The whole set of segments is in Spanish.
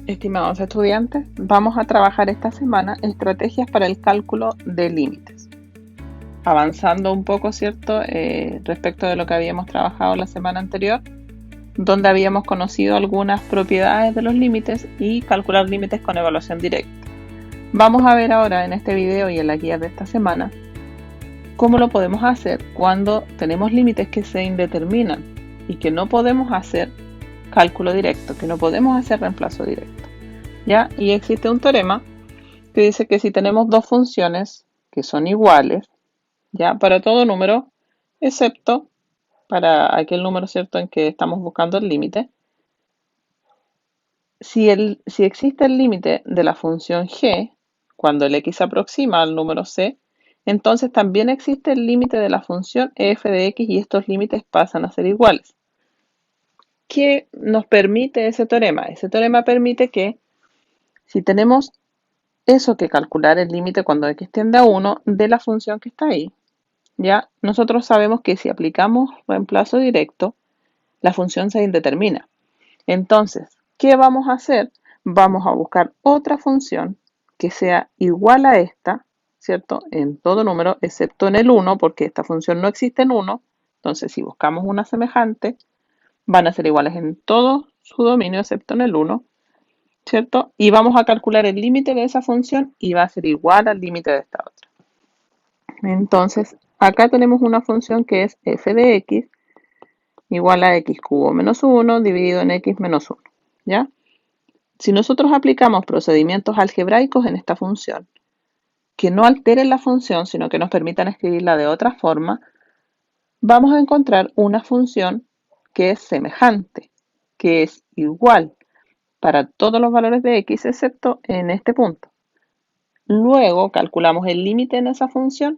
Estimados estudiantes, vamos a trabajar esta semana estrategias para el cálculo de límites. Avanzando un poco, ¿cierto? Respecto de lo que habíamos trabajado la semana anterior, donde habíamos conocido algunas propiedades de los límites y calcular límites con evaluación directa. Vamos a ver ahora en este video y en la guía de esta semana cómo lo podemos hacer cuando tenemos límites que se indeterminan y que no podemos hacer cálculo directo, que no podemos hacer reemplazo directo. ¿Ya? Y existe un teorema que dice que si tenemos dos funciones que son iguales, ¿ya? Para todo número, excepto para aquel número, ¿cierto?, en que estamos buscando el límite, si existe el límite de la función g, cuando el x se aproxima al número c, entonces también existe el límite de la función f de x y estos límites pasan a ser iguales. ¿Qué nos permite ese teorema? Ese teorema permite que si tenemos eso que calcular el límite cuando x tiende a 1 de la función que está ahí, ¿ya? Nosotros sabemos que si aplicamos reemplazo directo, la función se indetermina. Entonces, ¿qué vamos a hacer? Vamos a buscar otra función que sea igual a esta, ¿cierto? En todo número, excepto en el 1, porque esta función no existe en 1. Entonces, si buscamos una semejante, van a ser iguales en todo su dominio, excepto en el 1, ¿cierto? Y vamos a calcular el límite de esa función y va a ser igual al límite de esta otra. Entonces, acá tenemos una función que es f de x igual a x cubo menos 1 dividido en x menos 1, ¿ya? Si nosotros aplicamos procedimientos algebraicos en esta función, que no alteren la función, sino que nos permitan escribirla de otra forma, vamos a encontrar una función que es semejante, que es igual para todos los valores de x, excepto en este punto. Luego calculamos el límite en esa función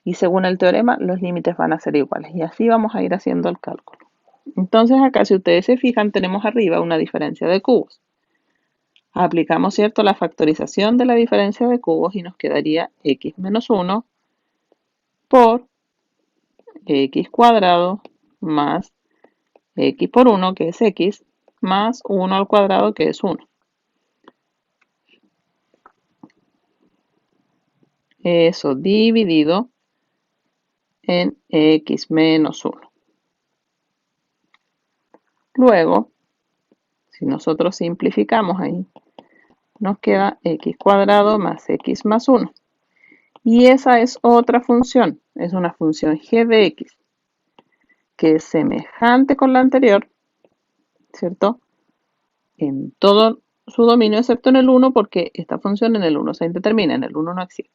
y según el teorema los límites van a ser iguales y así vamos a ir haciendo el cálculo. Entonces acá, si ustedes se fijan, tenemos arriba una diferencia de cubos. Aplicamos, ¿cierto?, la factorización de la diferencia de cubos y nos quedaría x menos 1 por x cuadrado más x por 1, que es x, más 1 al cuadrado, que es 1. Eso dividido en x menos 1. Luego, si nosotros simplificamos ahí, nos queda x cuadrado más x más 1. Y esa es otra función, es una función g de x, que es semejante con la anterior, ¿cierto? En todo su dominio excepto en el 1, porque esta función en el 1 se indetermina, en el 1 no existe.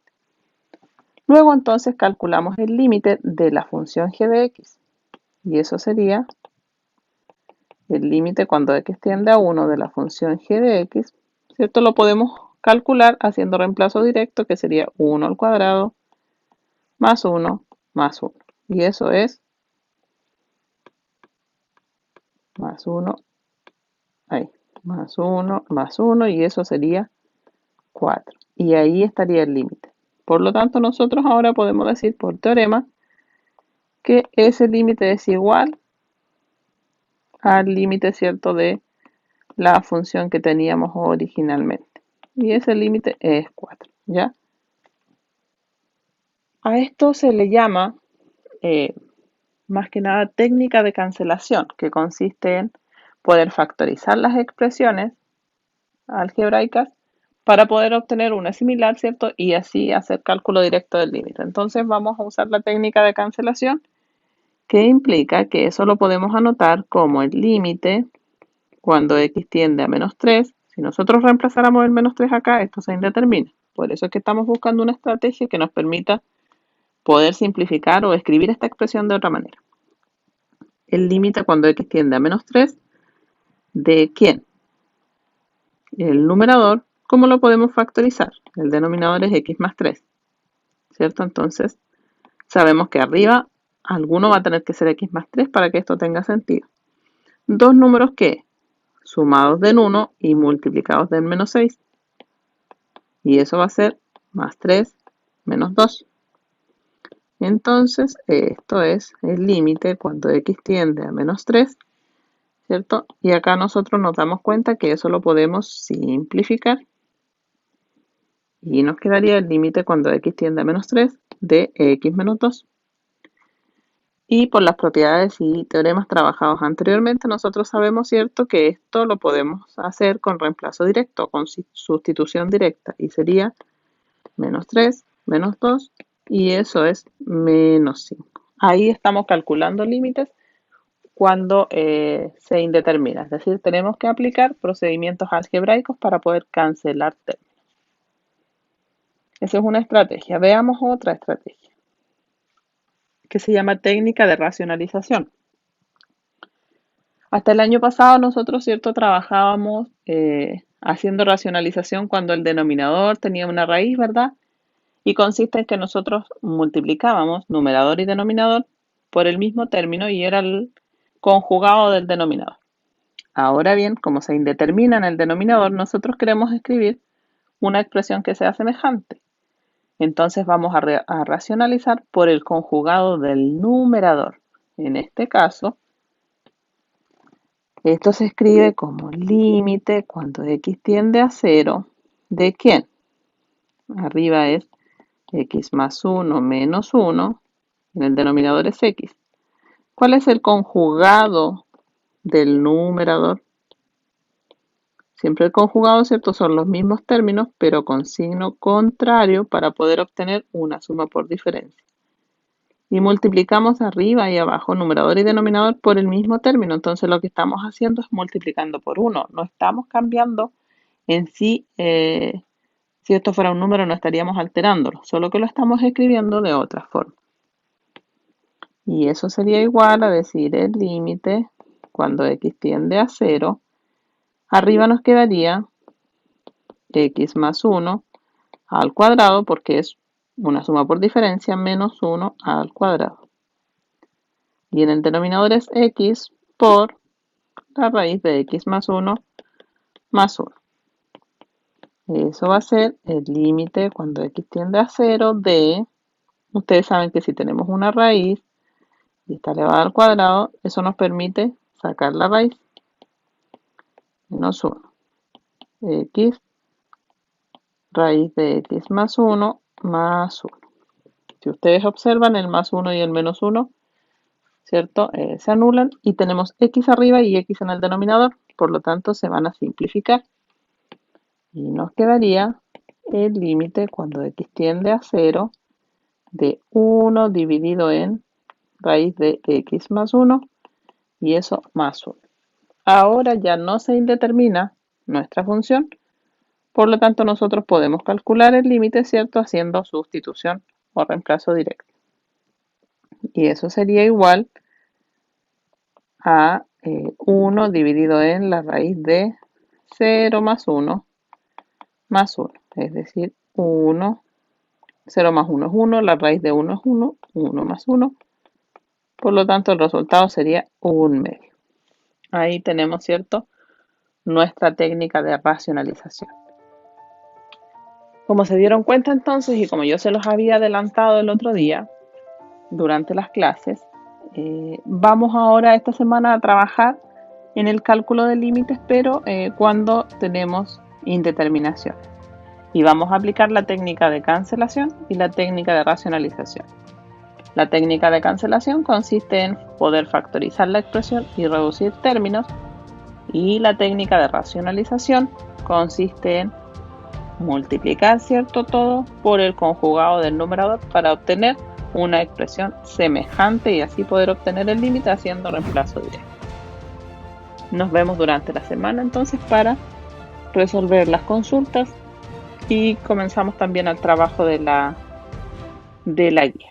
Luego entonces calculamos el límite de la función g de x, y eso sería el límite cuando x tiende a 1 de la función g de x, ¿cierto? Lo podemos calcular haciendo reemplazo directo, que sería 1 al cuadrado más 1 más 1. Y eso es más 1, ahí, más 1, y eso sería 4. Y ahí estaría el límite. Por lo tanto, nosotros ahora podemos decir por teorema que ese límite es igual al límite, ¿cierto?, de la función que teníamos originalmente. Y ese límite es 4, ¿ya? A esto se le llama, más que nada, técnica de cancelación, que consiste en poder factorizar las expresiones algebraicas para poder obtener una similar, ¿cierto? Y así hacer cálculo directo del límite. Entonces vamos a usar la técnica de cancelación, que implica que eso lo podemos anotar como el límite cuando x tiende a menos 3. Si nosotros reemplazáramos el menos 3 acá, esto se indetermina. Por eso es que estamos buscando una estrategia que nos permita poder simplificar o escribir esta expresión de otra manera. El límite cuando x tiende a menos 3, ¿de quién? El numerador. ¿Cómo lo podemos factorizar? El denominador es x más 3, ¿cierto? Entonces, sabemos que arriba alguno va a tener que ser x más 3 para que esto tenga sentido. Dos números que sumados del 1 y multiplicados del menos 6. Y eso va a ser más 3 menos 2. Entonces, esto es el límite cuando x tiende a menos 3 ¿cierto? Y acá nosotros nos damos cuenta que eso lo podemos simplificar y nos quedaría el límite cuando x tiende a menos 3 de x menos 2. Y por las propiedades y teoremas trabajados anteriormente, nosotros sabemos, ¿cierto?, que esto lo podemos hacer con reemplazo directo, con sustitución directa, y sería menos 3, menos 2, y eso es menos 5. Ahí estamos calculando límites cuando se indetermina, es decir, tenemos que aplicar procedimientos algebraicos para poder cancelar términos. Esa es una estrategia. Veamos otra estrategia, que se llama técnica de racionalización. Hasta el año pasado nosotros, ¿cierto?, trabajábamos haciendo racionalización cuando el denominador tenía una raíz, ¿verdad? Y consiste en que nosotros multiplicábamos numerador y denominador por el mismo término y era el conjugado del denominador. Ahora bien, como se indetermina en el denominador, nosotros queremos escribir una expresión que sea semejante. Entonces vamos a racionalizar por el conjugado del numerador. En este caso, esto se escribe como límite cuando x tiende a 0 de ¿quién? Arriba es x más 1 menos 1, en el denominador es x. ¿Cuál es el conjugado del numerador? Siempre el conjugado, ¿cierto? Son los mismos términos, pero con signo contrario para poder obtener una suma por diferencia. Y multiplicamos arriba y abajo, numerador y denominador, por el mismo término. Entonces lo que estamos haciendo es multiplicando por 1. No estamos cambiando en sí, si esto fuera un número no estaríamos alterándolo, solo que lo estamos escribiendo de otra forma. Y eso sería igual a decir el límite cuando x tiende a 0. Arriba nos quedaría x más 1 al cuadrado, porque es una suma por diferencia, menos 1 al cuadrado. Y en el denominador es x por la raíz de x más 1 más 1. Eso va a ser el límite cuando x tiende a 0 de, ustedes saben que si tenemos una raíz y está elevada al cuadrado, eso nos permite sacar la raíz, menos 1. X raíz de x más 1 más 1. Si ustedes observan, el más 1 y el menos 1, ¿cierto? Se anulan y tenemos x arriba y x en el denominador, por lo tanto se van a simplificar. Y nos quedaría el límite cuando x tiende a 0 de 1 dividido en raíz de x más 1 y eso más 1. Ahora ya no se indetermina nuestra función, por lo tanto nosotros podemos calcular el límite, ¿cierto?, haciendo sustitución o reemplazo directo. Y eso sería igual a 1 dividido en la raíz de 0 más 1 más 1. Es decir, 1, 0 más 1 es 1, la raíz de 1 es 1, 1 más 1. Por lo tanto, el resultado sería 1 medio. Ahí tenemos, ¿cierto?, nuestra técnica de racionalización. Como se dieron cuenta entonces, y como yo se los había adelantado el otro día, durante las clases, vamos ahora esta semana a trabajar en el cálculo de límites, pero cuando tenemos indeterminación. Y vamos a aplicar la técnica de cancelación y la técnica de racionalización. La técnica de cancelación consiste en poder factorizar la expresión y reducir términos, y la técnica de racionalización consiste en multiplicar, ¿cierto?, todo por el conjugado del numerador para obtener una expresión semejante y así poder obtener el límite haciendo reemplazo directo. Nos vemos durante la semana entonces para resolver las consultas y comenzamos también el trabajo de la guía.